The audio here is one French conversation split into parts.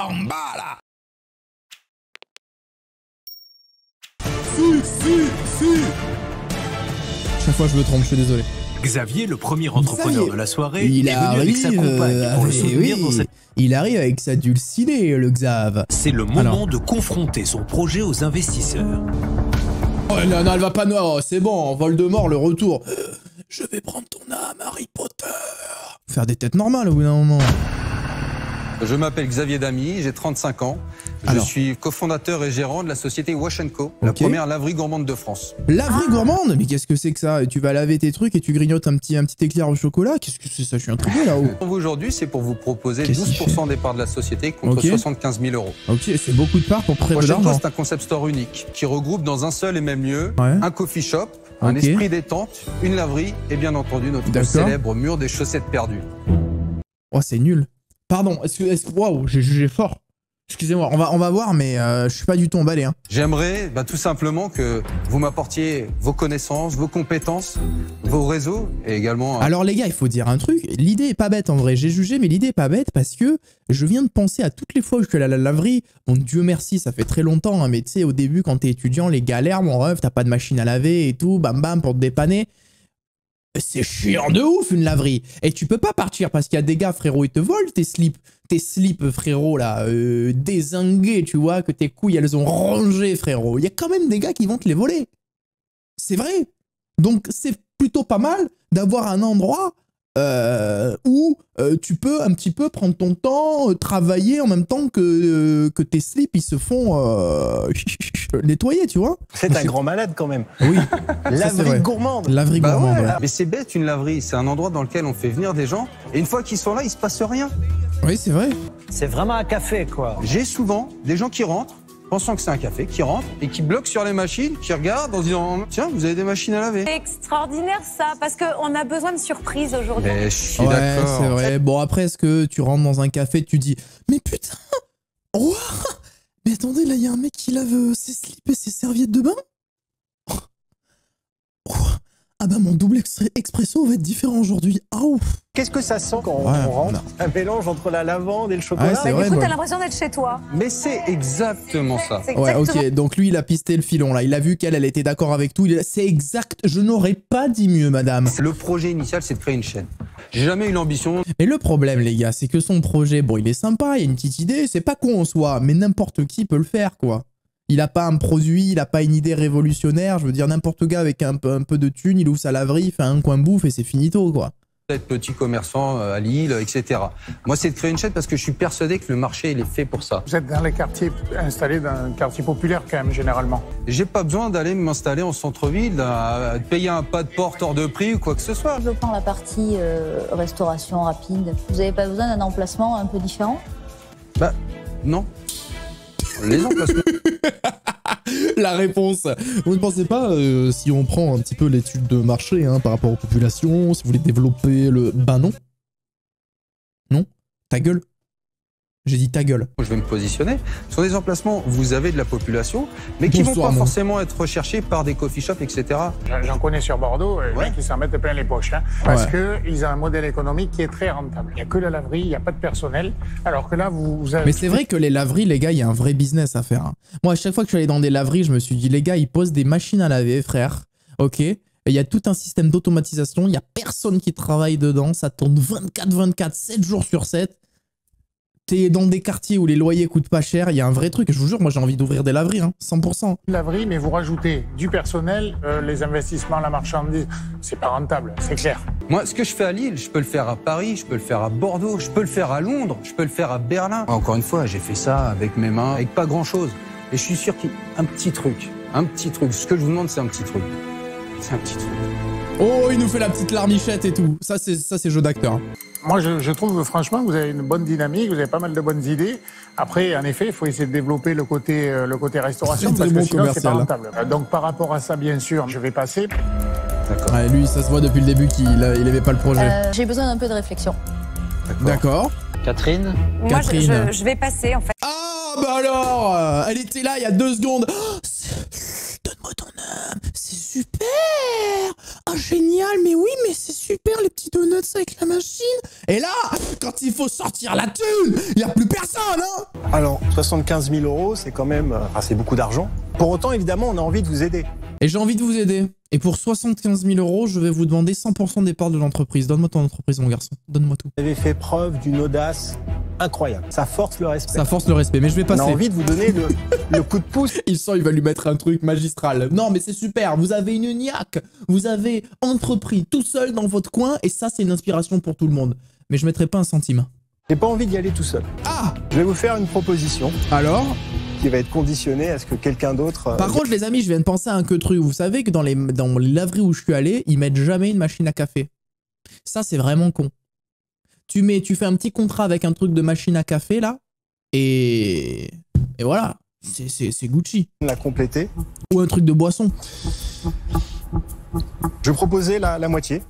en bas, là. Si. Chaque fois, je me trompe, je suis désolé. Xavier, le premier entrepreneur de la soirée, il est venu avec sa compagne pour le soutenir dans cette... Il arrive avec sa dulcinée, le Xav. C'est le moment de confronter son projet aux investisseurs. Oh non, elle va pas... Non, c'est bon, Voldemort, le retour. Je vais prendre ton âme, Harry Potter. Faire des têtes normales au bout d'un moment. Je m'appelle Xavier Damy, j'ai 35 ans. Je suis cofondateur et gérant de la société Wash & Co, la première laverie gourmande de France. Laverie gourmande? Mais qu'est-ce que c'est que ça? Tu vas laver tes trucs et tu grignotes un petit éclair au chocolat? Qu'est-ce que c'est ça? Je suis intrigué là-haut. Pour vous aujourd'hui, c'est pour vous proposer 12% des parts de la société contre 75 000 €. Ok, c'est beaucoup de parts pour prêter de l'argent. Wash & Co, c'est un concept store unique qui regroupe dans un seul et même lieu un coffee shop, un esprit détente, une laverie et bien entendu notre célèbre mur des chaussettes perdues. Oh, c'est nul. Pardon, waouh, j'ai jugé fort. Excusez-moi, on va voir, mais je suis pas du tout emballé. Hein. J'aimerais tout simplement que vous m'apportiez vos connaissances, vos compétences, vos réseaux et également... Alors les gars, il faut dire un truc, l'idée est pas bête en vrai, j'ai jugé, mais l'idée est pas bête parce que je viens de penser à toutes les fois où je suis allé à la laverie. Bon, Dieu merci, ça fait très longtemps, hein, mais tu sais, au début, quand t'es étudiant, les galères, mon ref, t'as pas de machine à laver et tout, bam bam, pour te dépanner. C'est chiant de ouf une laverie. Et tu peux pas partir parce qu'il y a des gars, frérot, ils te volent tes slips, frérot, là, dézingués, tu vois, que tes couilles, elles ont rongé, frérot. Il y a quand même des gars qui vont te les voler. C'est vrai. Donc, c'est plutôt pas mal d'avoir un endroit où tu peux un petit peu prendre ton temps, travailler en même temps que tes slips, ils se font nettoyer, tu vois. C'est un grand malade quand même. Oui. Laverie gourmande. Laverie gourmande, ouais. Mais c'est bête une laverie, c'est un endroit dans lequel on fait venir des gens et une fois qu'ils sont là, il se passe rien. Oui, c'est vrai. C'est vraiment un café, quoi. J'ai souvent des gens qui rentrent, pensant que c'est un café, qui rentrent et qui bloquent sur les machines, qui regardent en disant « Tiens, vous avez des machines à laver ». C'est extraordinaire ça, parce qu'on a besoin de surprises aujourd'hui. Je suis d'accord. C'est vrai. Bon, après, est-ce que tu rentres dans un café, tu dis « Mais putain, oh, mais attendez, là, il y a un mec qui lave ses slips et ses serviettes de bain. Oh, ah bah, mon double expresso va être différent aujourd'hui. Ah ouf. Qu'est-ce que ça sent quand on rentre? Un mélange entre la lavande et le chocolat. Ouais, c'est vrai, du coup, t'as l'impression d'être chez toi. Mais c'est exactement ça. Ouais, ok, donc lui, il a pisté le filon, là. Il a vu qu'elle était d'accord avec tout. C'est exact. Je n'aurais pas dit mieux, madame. Le projet initial, c'est de créer une chaîne. J'ai jamais eu l'ambition. Mais le problème, les gars, c'est que son projet, bon, il est sympa, il y a une petite idée, c'est pas con en soi, mais n'importe qui peut le faire, quoi. Il a pas un produit, il a pas une idée révolutionnaire, je veux dire, n'importe gars avec un peu de thunes, il ouvre sa laverie, il fait un coin bouffe et c'est finito, quoi. Être petit commerçant à Lille, etc. Moi, c'est de créer une chaîne parce que je suis persuadé que le marché, il est fait pour ça. Vous êtes dans les quartiers, installés dans un quartier populaire quand même, généralement. J'ai pas besoin d'aller m'installer en centre-ville, de payer un pas de porte hors de prix ou quoi que ce soit. Je prends la partie restauration rapide. Vous n'avez pas besoin d'un emplacement un peu différent? Bah, non. Les emplacements. La réponse. Vous ne pensez pas, si on prend un petit peu l'étude de marché par rapport aux populations, si vous voulez développer le... Ben non. Non. Ta gueule. J'ai dit ta gueule. Je vais me positionner. Sur des emplacements, vous avez de la population, mais qui ne vont pas forcément être recherchés par des coffee shops, etc. J'en connais sur Bordeaux, qui s'en mettent plein les poches. Parce qu'ils ont un modèle économique qui est très rentable. Il n'y a que la laverie, il n'y a pas de personnel. Alors que là, vous avez... Mais c'est vrai que les laveries, les gars, il y a un vrai business à faire. Moi, à chaque fois que je suis allé dans des laveries, je me suis dit, les gars, ils posent des machines à laver, frère. Ok. Il y a tout un système d'automatisation. Il n'y a personne qui travaille dedans. Ça tourne 24/24, 7 jours sur 7. T'es dans des quartiers où les loyers coûtent pas cher, il y a un vrai truc. Je vous jure, moi j'ai envie d'ouvrir des laveries, 100%. Laverie, mais vous rajoutez du personnel, les investissements, la marchandise, c'est pas rentable, c'est clair. Moi, ce que je fais à Lille, je peux le faire à Paris, je peux le faire à Bordeaux, je peux le faire à Londres, je peux le faire à Berlin. Encore une fois, j'ai fait ça avec mes mains, avec pas grand-chose. Et je suis sûr qu'il y a un petit truc. Ce que je vous demande, c'est un petit truc. C'est un petit truc. Oh, il nous fait la petite larmichette et tout. Ça, c'est jeu d'acteur. Moi, je trouve franchement que vous avez une bonne dynamique, vous avez pas mal de bonnes idées. Après, en effet, il faut essayer de développer le côté restauration parce que sinon, c'est pas rentable. Donc, par rapport à ça, bien sûr, je vais passer. D'accord. Ouais, lui, ça se voit depuis le début qu'il aimait pas le projet. J'ai besoin d'un peu de réflexion. D'accord. Catherine? Moi, je vais passer, en fait. Ah, bah alors, elle était là il y a 2 secondes. Oh, donne-moi ton âme, c'est super. Ah génial, mais oui, mais c'est super les petits donuts avec la machine. Et là, quand il faut sortir la thune, il n'y a plus personne, hein. Alors, 75 000 €, c'est quand même c'est beaucoup d'argent. Pour autant, évidemment, on a envie de vous aider. Et j'ai envie de vous aider. Et pour 75 000 €, je vais vous demander 100% des parts de l'entreprise. Donne-moi ton entreprise, mon garçon. Donne-moi tout. Vous avez fait preuve d'une audace incroyable. Ça force le respect. Ça force le respect, mais je vais passer. On a envie de vous donner le coup de pouce. Il sent, il va lui mettre un truc magistral. Non, mais c'est super. Vous avez une niaque. Vous avez entrepris tout seul dans votre coin. Et ça, c'est une inspiration pour tout le monde. Mais je mettrai pas un centime. J'ai pas envie d'y aller tout seul. Ah! Je vais vous faire une proposition. Alors? Qui va être conditionnée à ce que quelqu'un d'autre... Par contre, les amis, je viens de penser à un que truc. Vous savez que dans les laveries où je suis allé, ils mettent jamais une machine à café. Ça, c'est vraiment con. Tu fais un petit contrat avec un truc de machine à café, là. Et voilà. C'est Gucci. La compléter. Ou un truc de boisson. Je proposais la moitié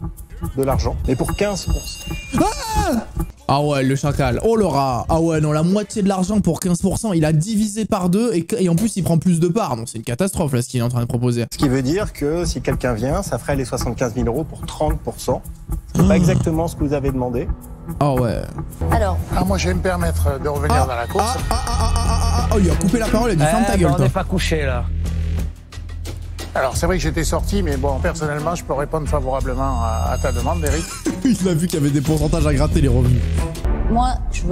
de l'argent, mais pour 15%. Ah ouais, le chacal. Oh le rat. Ah ouais, non, la moitié de l'argent pour 15%. Il a divisé par 2 et en plus, il prend plus de parts. Non, c'est une catastrophe, là, ce qu'il est en train de proposer. Ce qui veut dire que si quelqu'un vient, ça ferait les 75 000 € pour 30%. C'est pas exactement ce que vous avez demandé. Ah ouais. Alors. Moi, je vais me permettre de revenir dans la course. Oh, il a coupé la parole, il a dit ferme ta gueule. On n'est pas couché, là. Alors, c'est vrai que j'étais sorti, mais bon, personnellement, je peux répondre favorablement à ta demande, Eric. Il a vu qu'il y avait des pourcentages à gratter, les revenus. Moi, je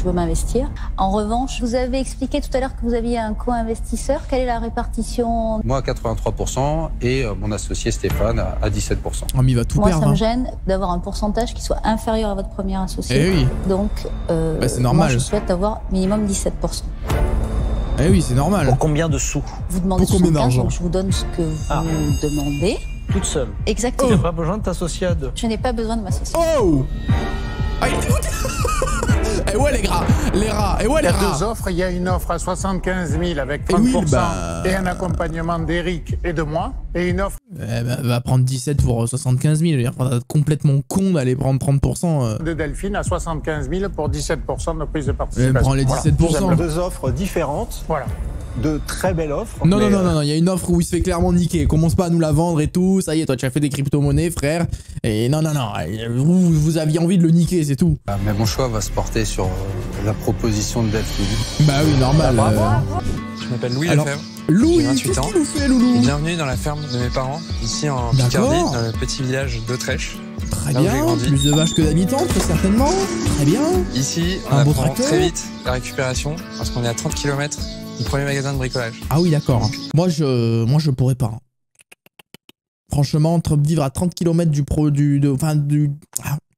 veux m'investir. En revanche, vous avez expliqué tout à l'heure que vous aviez un co-investisseur. Quelle est la répartition? Moi, à 83% et mon associé Stéphane à 17%. Ah, mais il va tout Moi, perdre. ça me gêne d'avoir un pourcentage qui soit inférieur à votre premier associé. Eh oui. Donc, c'est normal. moi, je souhaite avoir minimum 17%. Eh oui, c'est normal. Pour combien de sous? Vous demandez Pour combien 75, d'argent? donc je vous donne ce que vous demandez. Toute seule? Exactement. Tu n'as pas besoin de t'associer à deux? Je n'ai pas besoin de m'associer. Oh! Ah, il était où? Eh ouais, les gras, les rats, eh ouais, les Il y a rats. 2 offres. Il y a une offre à 75 000 avec 30% et un accompagnement d'Eric et de moi. Et une offre Va prendre 17 pour 75 000. Il est complètement con d'aller prendre 30%. de Delphine à 75 000 pour 17% de prise de participation. Prends les 17%. Voilà. 2 offres différentes. Voilà. De très belles offres. Non, non, il y a une offre où il se fait clairement niquer. Commence pas à nous la vendre et tout. Ça y est, toi, tu as fait des crypto-monnaies, frère. Et non, vous aviez envie de le niquer, c'est tout. Mais mon choix va se porter sur la proposition de Delphine. Bah oui, normal. Je m'appelle Louis Lefebvre. Louis, j'ai 28 ans. Qu'est-ce qu'il nous fait, Loulou? Et bienvenue dans la ferme de mes parents, ici en Picardie, dans le petit village d'Autrèche. Très là où j'ai bien, grandi. plus de vaches que d'habitants, très certainement. Très bien. Ici, on Un beau apprend tracteur. très vite la récupération, parce qu'on est à 30 km du premier magasin de bricolage. Ah oui, d'accord. Moi, je pourrais pas. Franchement, vivre à 30 km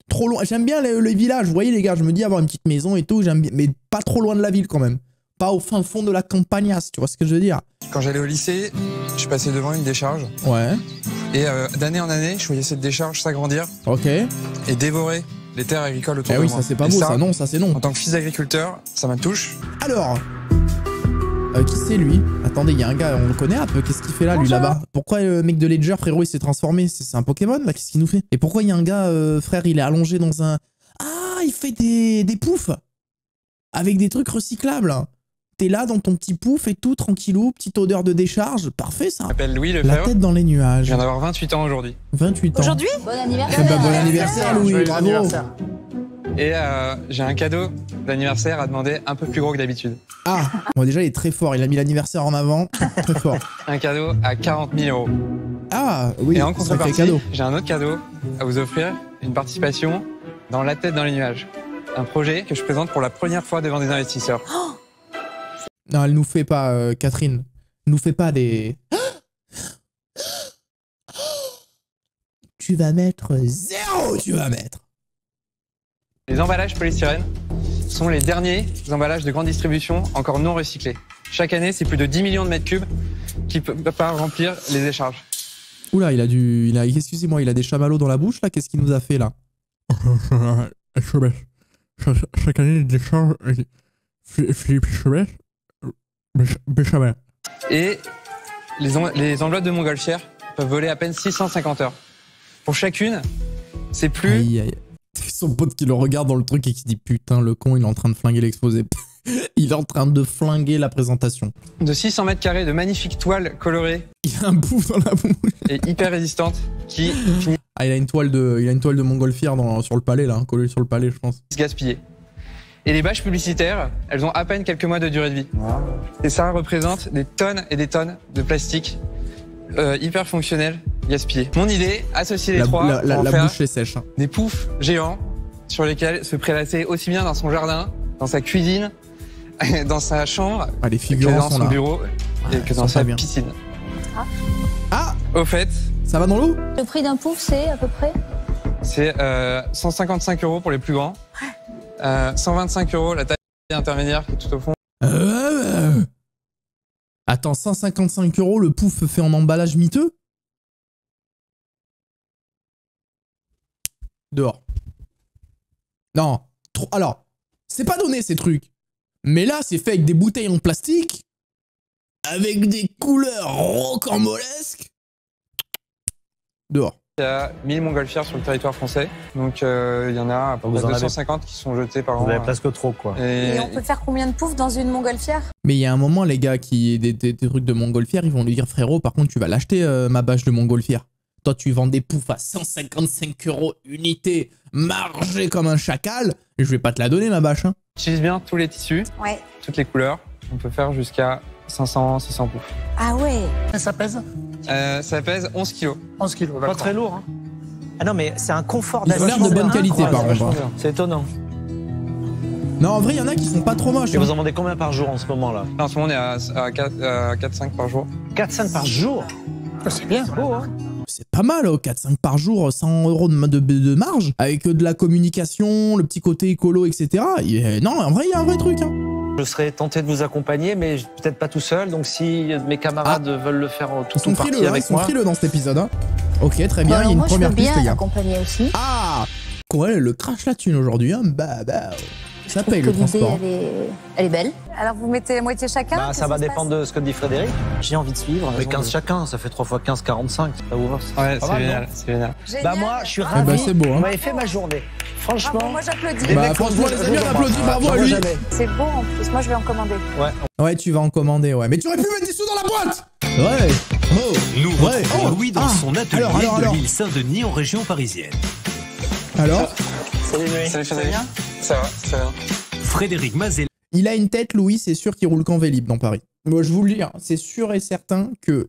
trop loin. J'aime bien les villages. Vous voyez, les gars, je me dis avoir une petite maison et tout, j'aime bien, mais pas trop loin de la ville quand même. Pas au fin fond de la campagnasse, tu vois ce que je veux dire? Quand j'allais au lycée, je passais devant une décharge. Ouais. Et d'année en année, je voyais cette décharge s'agrandir Ok. et dévorer les terres agricoles autour Eh de oui, moi. ça c'est pas Et beau, ça non, ça c'est non. En tant que fils d'agriculteur, ça me touche. Alors, qui c'est lui? Attendez, il y a un gars, on le connaît un peu. Qu'est-ce qu'il fait là, lui, là-bas? Pourquoi le mec de Ledger, frérot, il s'est transformé? C'est un Pokémon, là? Qu'est-ce qu'il nous fait? Et pourquoi il y a un gars, frère, il est allongé dans un... Ah, il fait des poufs avec des trucs recyclables. T'es là dans ton petit pouf et tout, tranquillou, petite odeur de décharge. Parfait, ça. Je m'appelle Louis La Lefebvre. tête dans les Je nuages. viens d'avoir 28 ans aujourd'hui. 28 ans. Aujourd'hui? Bon Eh anniversaire. ben, bon anniversaire, Louis, Joyeux bravo. anniversaire. Et j'ai un cadeau d'anniversaire à demander un peu plus gros que d'habitude. Ah, bon, déjà, il est très fort. Il a mis l'anniversaire en avant. Très fort. Un cadeau à 40 000 €. Ah, oui, Et en sacré contrepartie, cadeau. j'ai un autre cadeau à vous offrir, une participation dans La tête dans les nuages. Un projet que je présente pour la première fois devant des investisseurs. Non, elle nous fait pas, Catherine. Nous fait pas des... Tu vas mettre 0, tu vas mettre. Les emballages polystyrène sont les derniers emballages de grande distribution encore non recyclés. Chaque année, c'est plus de 10 millions de mètres cubes qui ne peuvent pas remplir les décharges. Oula, excusez-moi, il a des chamallows dans la bouche, là. Qu'est-ce qu'il nous a fait, là? Chaque année, les décharges... Et les enveloppes de montgolfière peuvent voler à peine 650 heures. Pour chacune, c'est plus... Aïe, aïe. Son pote qui le regarde dans le truc et qui dit putain, le con, il est en train de flinguer l'exposé. Il est en train de flinguer la présentation. de 600 mètres carrés de magnifiques toiles colorées Il a un bouffe dans la bouche. et hyper résistantes qui finissent Ah, il a une toile de montgolfière sur le palais, là, hein, collée sur le palais, je pense. gaspillées. Et les bâches publicitaires, elles ont à peine quelques mois de durée de vie. Et ça représente des tonnes et des tonnes de plastique hyper fonctionnel gaspillé. Mon idée, associer les trois pour en La faire bouche est sèche. Hein. des poufs géants sur lesquels se prélasser aussi bien dans son jardin, dans sa cuisine, dans sa chambre, Ah, les que figurants dans sont son là. bureau et que dans sa bien. piscine. Ah, Au fait, ça va dans l'eau? Le prix d'un pouf, c'est à peu près c'est 155 € pour les plus grands, 125 € la taille intermédiaire qui est tout au fond. Attends, 155 € le pouf fait en emballage miteux? Dehors. Non. Trop. Alors, c'est pas donné ces trucs. Mais là, c'est fait avec des bouteilles en plastique, avec des couleurs rocambolesques. Dehors. Il y a 1000 montgolfières sur le territoire français, donc il y en a à peu près 250 qui sont jetées par an. Vous avez presque trop, quoi. Et on peut faire combien de poufs dans une montgolfière? Mais il y a un moment, les gars, qui des trucs de montgolfière, ils vont lui dire, frérot, par contre, tu vas l'acheter, ma bâche de montgolfière. Toi, tu vends des poufs à 155 € unité, margée comme un chacal, et je vais pas te la donner, ma bâche. Hein. Utilise bien tous les tissus, Ouais. toutes les couleurs. On peut faire jusqu'à 500, 600 poufs. Ah ouais. Et ça pèse Ça pèse 11 kg. 11 kilos, Pas d'accord. très lourd. Hein. Ah non, mais c'est un confort Ils ont l'air de bonne qualité, par contre. Hein. C'est étonnant. Non, en vrai, il y en a qui sont pas trop moches. Et Hein. vous en vendez combien par jour en ce moment-là? En ce moment, on est à 4-5 par jour. 4-5 par jour. C'est bien. Beau, hein. C'est pas mal, 4-5 par jour, 100 € de marge, avec de la communication, le petit côté écolo, etc. Non, en vrai, il y a un vrai truc. Hein. Je serais tenté de vous accompagner, mais peut-être pas tout seul. Donc si mes camarades veulent le faire tout Ils sont ou partie frileux, hein, ils avec sont moi. frileux dans cet épisode. Hein. Ok, très bien, il y a une moi, première je peux piste, bien les gars. accompagner aussi. Ah, ouais, le crash la thune aujourd'hui, hein. Bah, ça paye le L'idée, transport. elle est belle. Alors vous mettez la moitié chacun? Bah, ça va dépendre de ce que dit Frédéric. J'ai envie de suivre. Mais 15 chacun, ça fait 3 fois 15, 45. Ça vous va? Ouais, pas c'est mal, génial, non c'est génial. Bah moi, je suis Eh ravi. bah, c'est beau, hein. Vous m'avez fait ma journée. Franchement. Bravo, moi j'applaudis. Les Bah, mecs, franchement, je les vous amis, on embrasse. applaudit, bravo J'en à vois lui. jamais. C'est beau en plus, moi je vais en commander. Ouais, tu vas en commander, ouais. Mais tu aurais pu mettre des sous dans la boîte. Ouais. Oh. Nous Ouais. retrouvons Oh. Louis dans Ah. son atelier Alors. de l'île Saint-Denis en région parisienne. Alors, Salut Louis. Salut Frédéric. Ça va, ça va. Frédéric Mazel il a une tête, Louis, c'est sûr qu'il roule qu'en Vélib dans Paris. Moi, je vous le dis, hein, c'est sûr et certain qu'il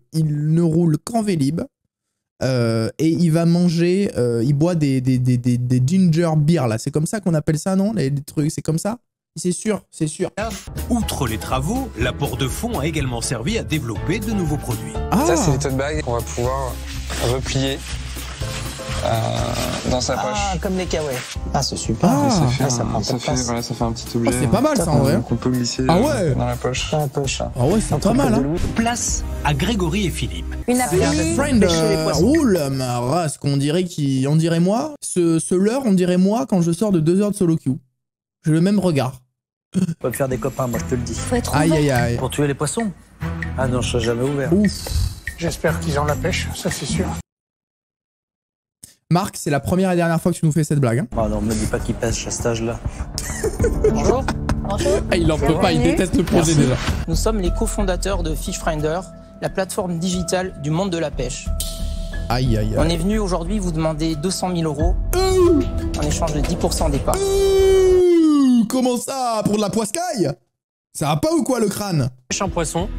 ne roule qu'en Vélib. Et il va manger, il boit des ginger beer, là. C'est comme ça qu'on appelle ça, non? Les trucs, c'est comme ça? C'est sûr, c'est sûr. Outre les travaux, l'apport de fonds a également servi à développer de nouveaux produits. Ah, Ça, c'est les tote bags qu'on va pouvoir replier dans sa poche. Ah, comme les kawaii. Ah, c'est super. Ah. Ça fait, ça prend pas de place. voilà, ça fait un petit objet. c'est pas mal, ça, en vrai. Qu'on peut glisser Ah ouais. dans la poche. Dans la poche. Ah ouais, c'est pas mal, hein. Place à Grégory et Philippe. Une appli. Friend, pêcher les poissons. roule ma race, qu'on dirait on dirait moi. Ce leurre, on dirait moi quand je sors de 2 heures de solo queue. J'ai le même regard. On peut me faire des copains, moi je te le dis. Faut être Aïe, ouvert. aïe, aïe. Pour tuer les poissons. Ah non, je serais jamais ouvert. Ouf. J'espère qu'ils ont la pêche, ça c'est sûr. Marc, c'est la première et dernière fois que tu nous fais cette blague. Hein. Ah non, me dis pas qu'ils pêchent à cet âge-là. Bonjour. Ah, il en peut pas, il déteste le projet déjà. Nous sommes les cofondateurs de Fishfinder, la plateforme digitale du monde de la pêche. Aïe, aïe, On aïe. est venu aujourd'hui vous demander 200 000 € en échange de 10% des parts. Comment ça? Pour de la poiscaille? Ça va pas ou quoi, le crâne? pêche un poisson,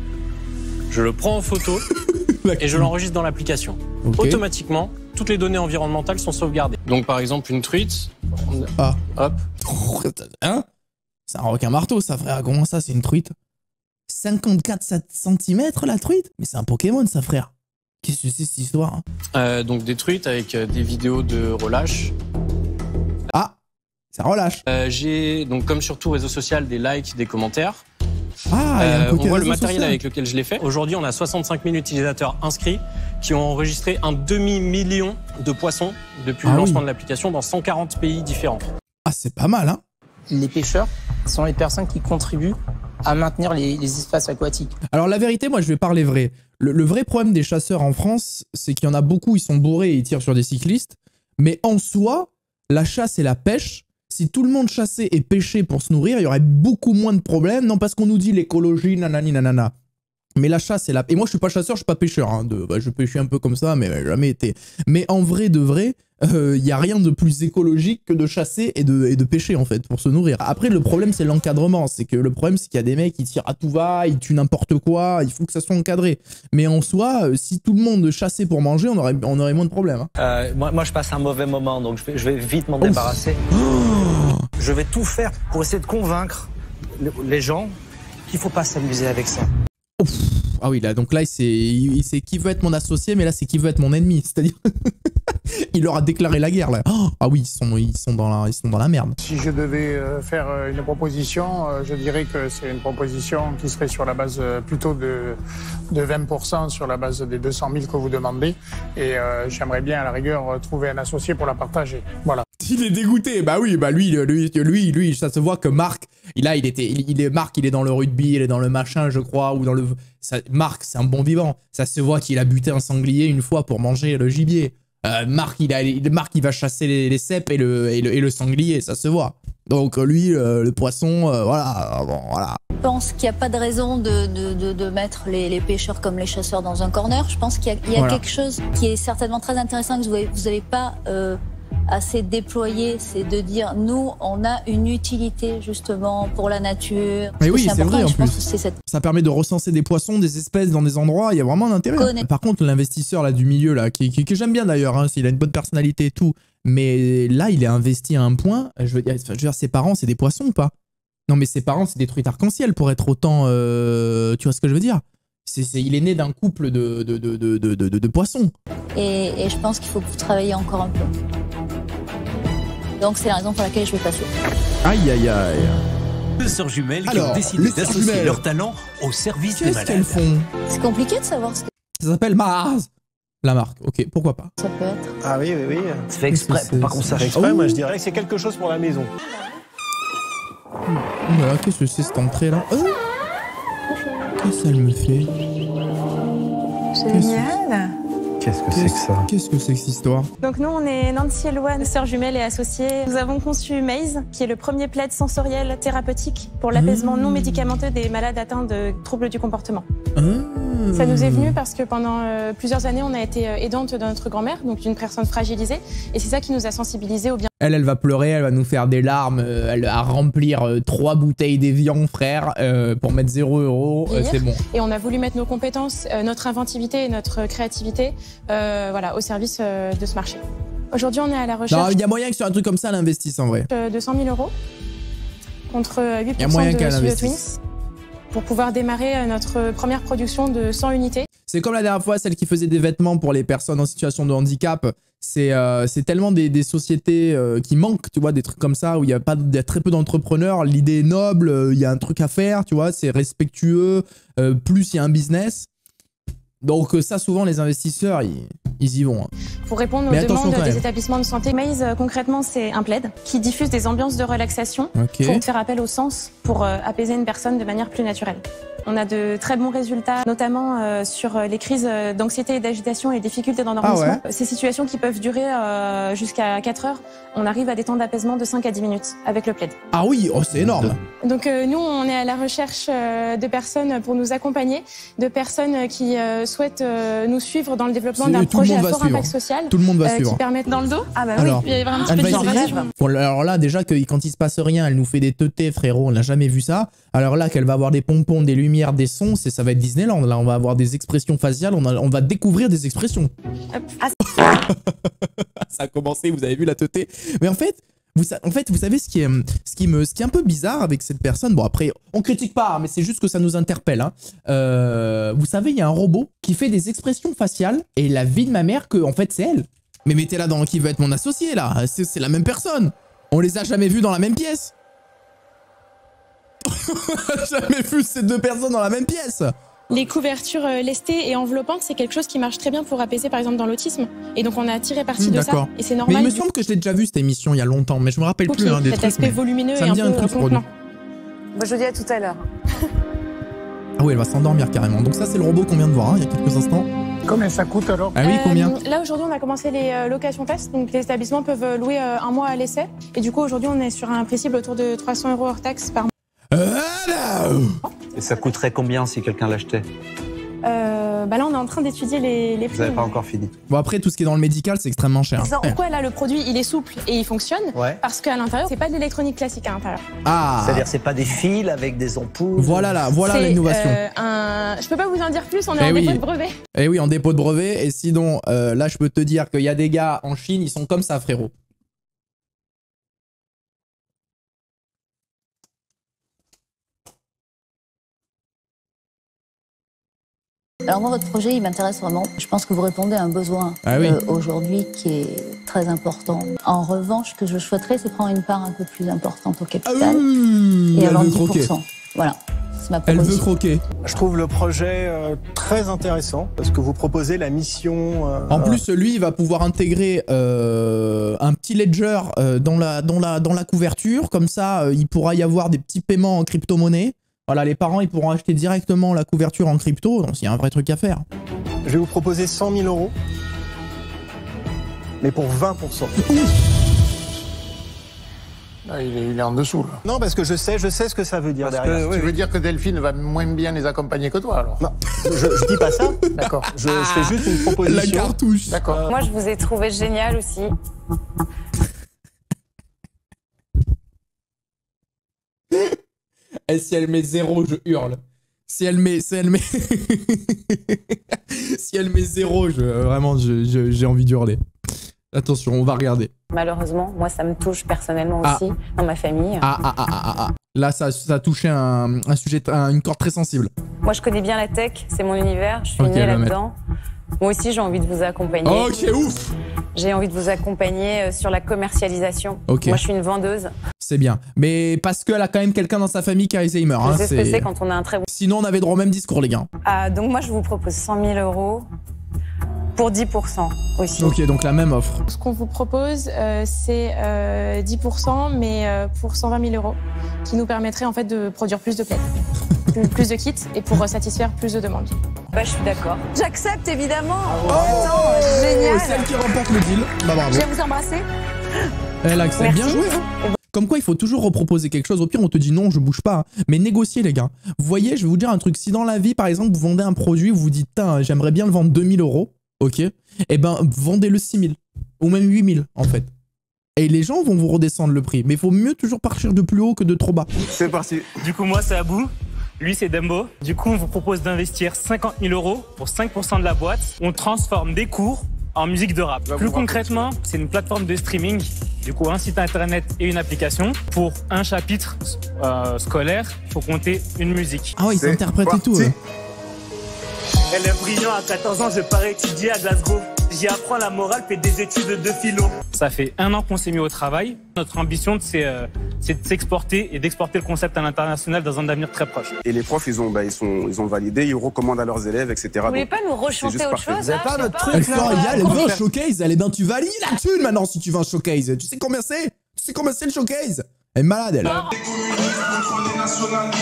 je le prends en photo et je l'enregistre dans l'application. Ok. Automatiquement, toutes les données environnementales sont sauvegardées. Donc par exemple une truite, Ah. hop, Hein? C'est un requin marteau, ça, frère. Comment ça, c'est une truite? 54 cm, la truite? Mais c'est un Pokémon, ça, frère. Qu'est-ce que c'est, cette histoire? Hein? donc des truites avec des vidéos de relâche. Ah, ça relâche. J'ai donc comme sur tout réseau social des likes, des commentaires. Ah, il y a un On côté voit le réseau matériel social. avec lequel je l'ai fait. Aujourd'hui, on a 65 000 utilisateurs inscrits qui ont enregistré un demi-million de poissons depuis Ah le lancement oui. de l'application dans 140 pays différents. Ah, c'est pas mal, hein? Les pêcheurs sont les personnes qui contribuent à maintenir les espaces aquatiques. Alors la vérité, moi je vais parler vrai. Le vrai problème des chasseurs en France, c'est qu'il y en a beaucoup, ils sont bourrés et ils tirent sur des cyclistes. Mais en soi, la chasse et la pêche, si tout le monde chassait et pêchait pour se nourrir, il y aurait beaucoup moins de problèmes. Non, parce qu'on nous dit l'écologie, nanani nanana. Mais la chasse et et moi je suis pas chasseur, je suis pas pêcheur, hein, je pêche un peu comme ça, mais jamais été. Mais en vrai de vrai, y a rien de plus écologique que de chasser et de pêcher en fait, pour se nourrir. Après le problème c'est l'encadrement, c'est qu'il y a des mecs qui tirent à tout va, ils tuent n'importe quoi, il faut que ça soit encadré. Mais en soi, si tout le monde chassait pour manger, on aurait moins de problèmes. Hein. Moi je passe un mauvais moment, donc je vais vite m'en débarrasser. Je vais tout faire pour essayer de convaincre les gens qu'il faut pas s'amuser avec ça. Ouf. Ah oui, là, donc là, c'est qui veut être mon associé, mais là, c'est qui veut être mon ennemi. C'est-à-dire, il leur a déclaré la guerre, là. Oh, ah oui, ils sont dans la merde. Si je devais faire une proposition, je dirais que c'est une proposition qui serait sur la base plutôt de 20%, sur la base des 200 000 que vous demandez. Et j'aimerais bien, à la rigueur, trouver un associé pour la partager. Voilà. Il est dégoûté. Bah oui, bah lui, ça se voit que Marc, Marc, il est dans le rugby, il est dans le machin, je crois, ou dans le... Marc, c'est un bon vivant. Ça se voit qu'il a buté un sanglier une fois pour manger le gibier. Marc, il va chasser les cèpes et le sanglier, ça se voit. Donc lui, le poisson, voilà, bon, voilà. Je pense qu'il n'y a pas de raison de mettre les pêcheurs comme les chasseurs dans un corner. Je pense qu'il y a quelque chose qui est certainement très intéressant que vous n'avez pas assez déployé, c'est de dire nous on a une utilité justement pour la nature. Mais oui, c'est vrai en plus. Ça permet de recenser des poissons, des espèces dans des endroits, il y a vraiment un intérêt. Par contre, l'investisseur là du milieu là, que j'aime bien d'ailleurs, hein, il a une bonne personnalité et tout, mais là il est investi à un point, je veux dire ses parents c'est des poissons ou pas? Non mais ses parents c'est des truites arc-en-ciel pour être autant, tu vois ce que je veux dire? Il est né d'un couple de poissons. Et je pense qu'il faut que vous travailliez encore un peu. Donc c'est la raison pour laquelle je vais passer. Aïe aïe aïe. Deux sœurs jumelles qui ont décidé d'associer leur talent au service des malades. Qu'est-ce qu'elles font? C'est compliqué de savoir ce que... Ça s'appelle Mars. La marque, ok, pourquoi pas. Ça peut être. Ah oui, oui, oui. C'est fait exprès, pour pas qu'on sache. Exprès, moi je dirais que c'est quelque chose pour la maison. Voilà, qu'est-ce que c'est cette entrée là? Qu'est-ce que ça me fait? Génial. Qu'est-ce que c'est que ça? Qu'est-ce que c'est que cette histoire? Donc nous, on est Nancy et Louane, sœurs jumelles et associées. Nous avons conçu Maze, qui est le premier plaid sensoriel thérapeutique pour l'apaisement non médicamenteux des malades atteints de troubles du comportement. Ça nous est venu parce que pendant plusieurs années, on a été aidante de notre grand-mère, donc d'une personne fragilisée, et c'est ça qui nous a sensibilisés au bien. Elle va pleurer, elle va nous faire des larmes, elle va remplir 3 bouteilles d'Evian, frère, pour mettre 0 €, c'est bon. Et on a voulu mettre nos compétences, notre inventivité et notre créativité voilà, au service de ce marché. Aujourd'hui, on est à la recherche... Il y a moyen que sur un truc comme ça, elle investisse en vrai. ...de 100 000 € contre 8% de Studio Twins pour pouvoir démarrer notre première production de 100 unités. C'est comme la dernière fois, celle qui faisait des vêtements pour les personnes en situation de handicap. C'est tellement des sociétés qui manquent, tu vois, des trucs comme ça, où il y a très peu d'entrepreneurs. L'idée est noble, il y a un truc à faire, tu vois, c'est respectueux, plus il y a un business. Donc ça, souvent, les investisseurs, ils y vont. Hein. Pour répondre aux demandes des établissements de santé, Maze, concrètement, c'est un plaid qui diffuse des ambiances de relaxation pour faire appel au sens, pour apaiser une personne de manière plus naturelle. On a de très bons résultats, notamment sur les crises d'anxiété et d'agitation et les difficultés d'endormissement. Ces situations qui peuvent durer jusqu'à 4 heures, on arrive à des temps d'apaisement de 5 à 10 minutes avec le plaid. Ah oui, oh, c'est énorme. Donc nous, on est à la recherche de personnes pour nous accompagner, de personnes qui souhaitent nous suivre dans le développement d'un projet à fort impact social. Tout le monde va suivre. Qui permettent dans le dos. Ah bah oui, il y a un petit peu de bon, alors là, déjà, quand il se passe rien, elle nous fait des teutés, frérot, on n'a jamais vu ça. Alors là, qu'elle va avoir des pompons, des lumières, des sons, ça va être Disneyland. Là, on va avoir des expressions faciales, on va découvrir des expressions. Ça a commencé, vous avez vu la teuté. Mais en fait, vous savez ce qui est un peu bizarre avec cette personne. Bon, après, on critique pas, mais c'est juste que ça nous interpelle. Hein. Vous savez, il y a un robot qui fait des expressions faciales et la vie de ma mère que, en fait, c'est elle. Mais mettez-la dans qui veut être mon associé, là. C'est la même personne. On les a jamais vus dans la même pièce. Jamais vu ces deux personnes dans la même pièce. Les couvertures lestées et enveloppantes, c'est quelque chose qui marche très bien pour apaiser par exemple dans l'autisme. Et donc on a tiré parti de ça. Et c'est normal. Mais il me semble que je l'ai déjà vu cette émission il y a longtemps, mais je me rappelle plus hein, des cet trucs. Aspect volumineux et un peu contenant. Bah, je vous dis à tout à l'heure. Ah oui, elle va s'endormir carrément. Donc ça c'est le robot qu'on vient de voir hein, il y a quelques instants. Combien ça coûte alors? Ah oui, combien? Là aujourd'hui on a commencé les locations tests, donc les établissements peuvent louer un mois à l'essai. Et du coup aujourd'hui on est sur un prix cible autour de 300 € hors taxe par mois. Et ça coûterait combien si quelqu'un l'achetait? Bah là, on est en train d'étudier les prix. Vous n'avez pas encore fini. Bon, après, tout ce qui est dans le médical, c'est extrêmement cher. Pourquoi là, le produit, il est souple et il fonctionne? Parce qu'à l'intérieur, c'est pas de l'électronique classique à l'intérieur. Ah. C'est-à-dire, c'est pas des fils avec des ampoules. Voilà l'innovation. Je peux pas vous en dire plus, on est en dépôt de brevet. Eh oui, en dépôt de brevet. Et sinon, là, je peux te dire qu'il y a des gars en Chine, ils sont comme ça, frérot. Alors moi, votre projet, il m'intéresse vraiment. Je pense que vous répondez à un besoin aujourd'hui qui est très important. En revanche, ce que je souhaiterais, c'est prendre une part un peu plus importante au capital et avoir 10%. Voilà, c'est ma proposition. Elle veut croquer. Je trouve le projet très intéressant parce que vous proposez la mission... En plus, lui, il va pouvoir intégrer un petit ledger dans la couverture. Comme ça, il pourra y avoir des petits paiements en crypto-monnaie. Voilà, les parents, ils pourront acheter directement la couverture en crypto, donc il y a un vrai truc à faire. Je vais vous proposer 100 000 €, mais pour 20%. Ah, il est en dessous, là. Non, parce que je sais ce que ça veut dire derrière. Tu veux dire que Delphine va moins bien les accompagner que toi, alors? Non, je dis pas ça. D'accord. Je fais juste une proposition. La cartouche. D'accord. Moi, je vous ai trouvé génial aussi. Et si elle met 0, je hurle. Si elle met 0, vraiment, j'ai envie d'hurler. Attention, on va regarder. Malheureusement, moi, ça me touche personnellement aussi, dans ma famille. Là, ça a touché un sujet, une corde très sensible. Moi, je connais bien la tech, c'est mon univers, je suis née là-dedans. Moi aussi, j'ai envie de vous accompagner. Ok, ouf. J'ai envie de vous accompagner sur la commercialisation. Okay. Moi, je suis une vendeuse. C'est bien. Mais parce qu'elle a quand même quelqu'un dans sa famille qui a Alzheimer. Je sais ce que c'est quand on a un très bon... Sinon, on avait droit au même discours, les gars. Donc moi, je vous propose 100 000 € pour 10% aussi. Ok, donc la même offre. Ce qu'on vous propose, c'est 10%, mais pour 120 000 €, qui nous permettrait en fait de produire plus de plaids, plus de kits, et pour satisfaire plus de demandes. Bah, je suis d'accord. J'accepte, évidemment. Génial. C'est elle qui remporte le deal. Bah, bravo. Je vais vous embrasser. Elle accepte. Bien joué. Comme quoi, il faut toujours reproposer quelque chose. Au pire, on te dit non, je bouge pas. Mais négocier, les gars. Vous voyez, je vais vous dire un truc. Si dans la vie, par exemple, vous vendez un produit, vous vous dites, j'aimerais bien le vendre 2 000 €, ok, eh ben, vendez-le 6 000. Ou même 8 000, en fait. Et les gens vont vous redescendre le prix. Mais il faut mieux toujours partir de plus haut que de trop bas. C'est parti. Du coup, moi, c'est Abou. Lui, c'est Dembo. Du coup, on vous propose d'investir 50 000 € pour 5% de la boîte. On transforme des cours en musique de rap. Plus concrètement, c'est une plateforme de streaming. Du coup, un site internet et une application. Pour un chapitre scolaire, il faut compter une musique. Ah oui, ils s'interprètent et tout. Elle est brillante, à 14 ans, je pars étudier à Glasgow. J'y apprends la morale, fais des études de philo. Ça fait 1 an qu'on s'est mis au travail. Notre ambition, c'est de s'exporter et d'exporter le concept à l'international dans un avenir très proche. Et les profs, ils ont validé, ils recommandent à leurs élèves, etc. Vous voulez pas nous rechanter autre chose? Vous avez pas notre truc là? Elle veut un showcase. Elle est bien, tu valides la thune maintenant si tu veux un showcase. Tu sais combien c'est? Tu sais combien c'est le showcase? Elle est malade, elle.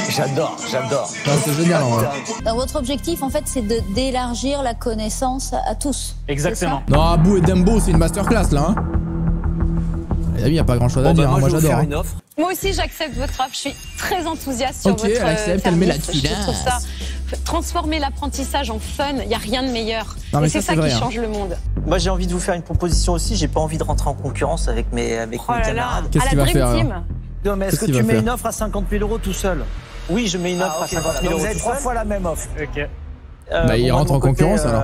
J'adore. C'est génial, en vrai. Votre objectif, en fait, c'est d'élargir la connaissance à tous. Exactement. Non, Abou et Dembo, c'est une masterclass, là. Les amis, il n'y a pas grand-chose à dire. Moi, j'adore. Moi aussi, j'accepte votre offre. Je suis très enthousiaste sur votre elle accepte, elle met la service. Je trouve ça... Transformer l'apprentissage en fun, il n'y a rien de meilleur. Et c'est ça qui change le monde. Moi, j'ai envie de vous faire une proposition aussi. J'ai pas envie de rentrer en concurrence avec mes camarades. Qu'est-ce qu'il va faire? Non, mais est-ce que tu mets une offre à 50 000 € tout seul? Oui, je mets une offre à 50 000 €. Vous avez 3 fois la même offre. Ok. Il rentre en concurrence alors.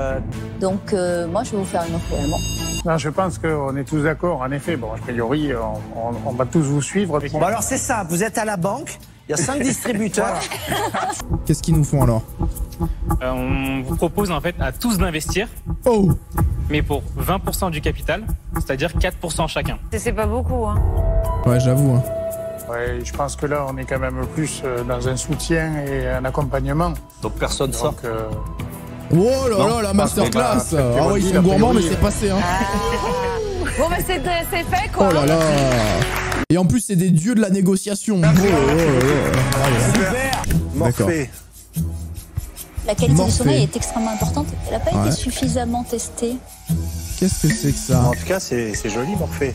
Donc, moi, je vais vous faire une offre également. Non, je pense qu'on est tous d'accord. En effet, bon, a priori, on va tous vous suivre. Bon, alors c'est ça. Vous êtes à la banque. Il y a 5 distributeurs. Qu'est-ce qu'ils nous font alors? On vous propose en fait à tous d'investir. Mais pour 20% du capital, c'est-à-dire 4% chacun. C'est pas beaucoup, hein. Ouais, j'avoue. Ouais, je pense que là, on est quand même plus dans un soutien et un accompagnement. Donc personne sort. Oh là là, la masterclass. Ah ouais, ils sont gourmands, mais c'est passé, hein. Bon, bah c'est fait, quoi. Oh là là. Et en plus, c'est des dieux de la négociation. Super. Morphée. La qualité du sommeil est extrêmement importante. Elle n'a pas été suffisamment testée. Qu'est-ce que c'est que ça? En tout cas, c'est joli, Morphée.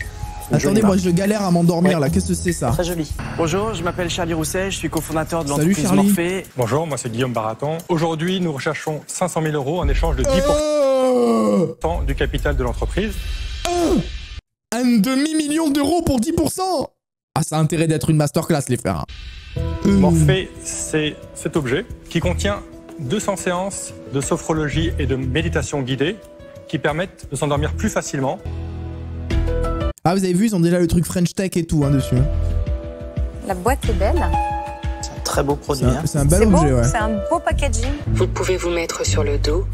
Attendez, moi je galère à m'endormir là, qu'est-ce que c'est ça? Très joli. Bonjour, je m'appelle Charlie Rousset, je suis cofondateur de Salut, l'entreprise Charlie. Morphée. Bonjour, moi c'est Guillaume Baraton. Aujourd'hui, nous recherchons 500 000 euros en échange de 10% du capital de l'entreprise. Un demi-million d'euros pour 10%. Ah, ça a intérêt d'être une masterclass, les frères. Morphée, c'est cet objet qui contient 200 séances de sophrologie et de méditation guidée qui permettent de s'endormir plus facilement. Ah, vous avez vu, ils ont déjà le truc French Tech et tout dessus. La boîte est belle. C'est un très beau produit. C'est un bel objet, ouais. C'est un beau packaging. Vous pouvez vous mettre sur le dos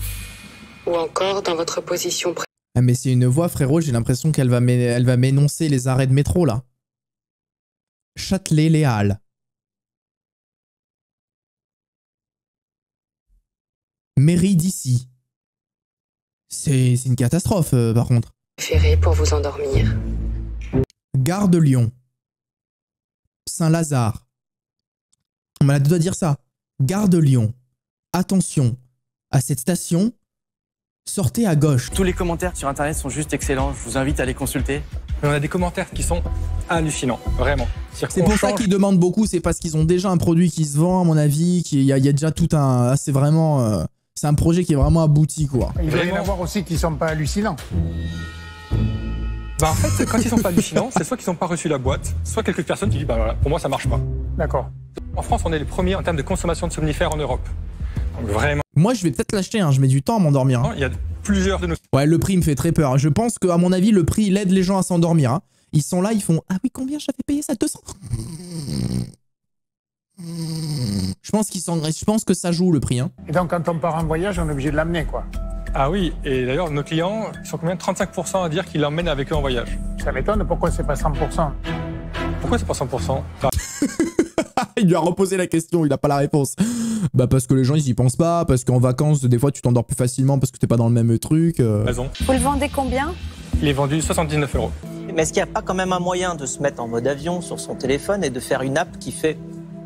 ou encore dans votre position préférée. Ah, mais c'est une voix, frérot, j'ai l'impression qu'elle va m'énoncer les arrêts de métro, là. Châtelet-Les Halles. Mairie d'ici. C'est une catastrophe, par contre. Préférée pour vous endormir. Gare de Lyon. Saint-Lazare. On m'a doit dire ça. Gare de Lyon. Attention, à cette station, sortez à gauche. Tous les commentaires sur internet sont juste excellents, je vous invite à les consulter. On a des commentaires qui sont hallucinants, vraiment. C'est pour ça qu'ils demandent beaucoup, c'est parce qu'ils ont déjà un produit qui se vend, à mon avis, qu'il y a déjà tout un... C'est vraiment... c'est un projet qui est vraiment abouti, quoi. Il doit y en avoir aussi qui sont pas hallucinants. Bah en fait, quand ils sont pas hallucinants, c'est soit qu'ils n'ont pas reçu la boîte, soit quelques personnes qui disent bah voilà, pour moi ça marche pas. D'accord. En France, on est les premiers en termes de consommation de somnifères en Europe. Donc vraiment. Moi, je vais peut-être l'acheter, je mets du temps à m'endormir. Il y a plusieurs de nos... Ouais, le prix me fait très peur. Je pense qu'à mon avis, le prix, il aide les gens à s'endormir. Ils sont là, ils font « Ah oui, combien j'avais payé ça? 200 ?» Je pense que ça joue, le prix. Et donc, quand on part en voyage, on est obligé de l'amener, quoi. Ah oui, et d'ailleurs, nos clients sont combien? 35% à dire qu'ils l'emmènent avec eux en voyage. Ça m'étonne, pourquoi c'est pas 100%? Pourquoi c'est pas 100%? Il lui a reposé la question, il n'a pas la réponse. Bah parce que les gens ils y pensent pas, parce qu'en vacances des fois tu t'endors plus facilement parce que t'es pas dans le même truc. Raison. Vous le vendez combien? Il est vendu 79 euros. Mais est-ce qu'il n'y a pas quand même un moyen de se mettre en mode avion sur son téléphone et de faire une app qui fait,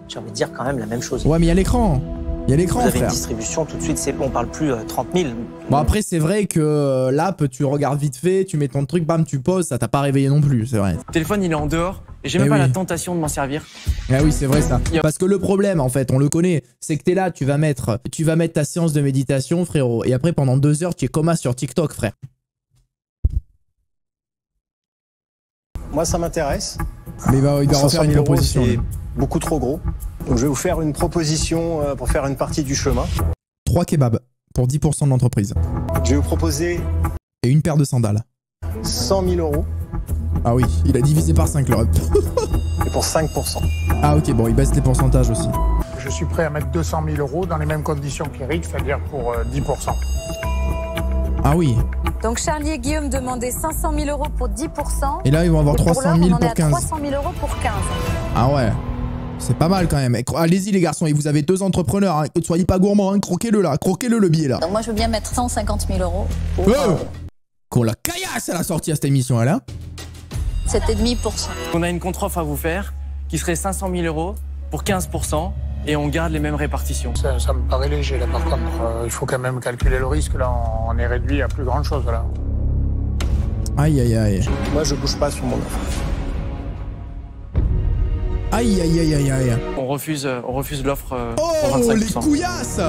j'ai envie de dire, quand même la même chose? Ouais, mais il y a l'écran. Il y a l'écran, frère. Vous avez une distribution tout de suite, c'est bon, on parle plus 30 000. Bon après c'est vrai que l'app tu regardes vite fait, tu mets ton truc, bam tu poses, ça t'a pas réveillé non plus, c'est vrai. Le téléphone il est en dehors et j'ai même pas la tentation de m'en servir. Ah oui c'est vrai ça. Parce que le problème en fait, on le connaît, c'est que t'es là, tu vas mettre ta séance de méditation frérot, et après pendant 2 heures tu es coma sur TikTok frère. Moi ça m'intéresse. Mais bah, il va refaire une proposition. C'est beaucoup trop gros. Donc je vais vous faire une proposition pour faire une partie du chemin. 3 kebabs pour 10% de l'entreprise. Je vais vous proposer... Et une paire de sandales. 100 000 euros. Ah oui, il a divisé par 5 l'Europe. Et pour 5%. Ah ok, bon, il baisse les pourcentages aussi. Je suis prêt à mettre 200 000 euros dans les mêmes conditions qu'Eric, c'est-à-dire pour 10%. Ah oui. Donc Charlie et Guillaume demandaient 500 000 euros pour 10%. Et là, ils vont avoir 300 000 pour 15. 300 000 euros pour 15. Ah ouais. C'est pas mal quand même. Allez-y les garçons, et vous avez 2 entrepreneurs, hein. Soyez pas gourmands, hein. Croquez-le là, croquez-le le billet là. Donc moi je veux bien mettre 150 000 euros pour qu'on la caillasse à la sortie à cette émission là. 7,5%. On a une contre-offre à vous faire qui serait 500 000 euros pour 15% et on garde les mêmes répartitions. Ça me paraît léger là par contre. Il faut quand même calculer le risque, là on est réduit à plus grand chose là. Aïe aïe aïe. Moi je bouge pas sur mon offre. Aïe aïe aïe aïe aïe. On refuse l'offre pour Oh 25%. les couillasses.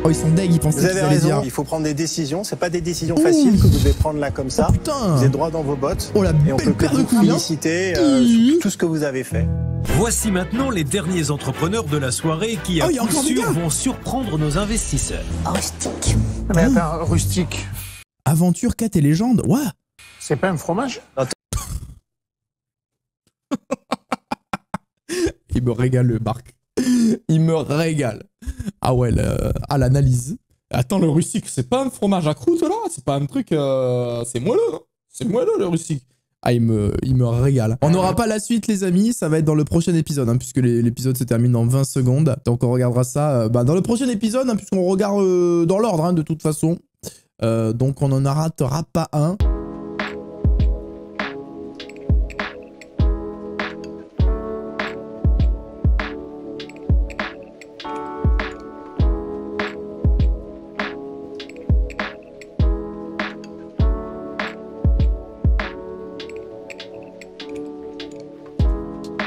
Oh ils sont deg, ils pensaient Vous qu'ils avez allaient raison, dire. il faut prendre des décisions. C'est pas des décisions faciles que vous devez prendre là comme ça. Putain. Vous êtes droit dans vos bottes. Oh la et on belle peut que vous féliciter sur tout ce que vous avez fait. Voici maintenant les derniers entrepreneurs de la soirée qui à coup sûr vont surprendre nos investisseurs. Rustique. Mais attends, rustique. Aventure 4 et légende, ouais. C'est pas un fromage? Il me régale le Marc. Il me régale. Ah ouais, l'analyse. Attends, le rustique, c'est pas un fromage à croûte là? C'est pas un truc... C'est moelleux, non? C'est moelleux le rustique. Ah, il me régale. On n'aura pas la suite les amis, ça va être dans le prochain épisode, hein, puisque l'épisode se termine dans 20 secondes. Donc on regardera ça dans le prochain épisode, hein, puisqu'on regarde dans l'ordre, hein, de toute façon. Donc on n'en ratera pas un.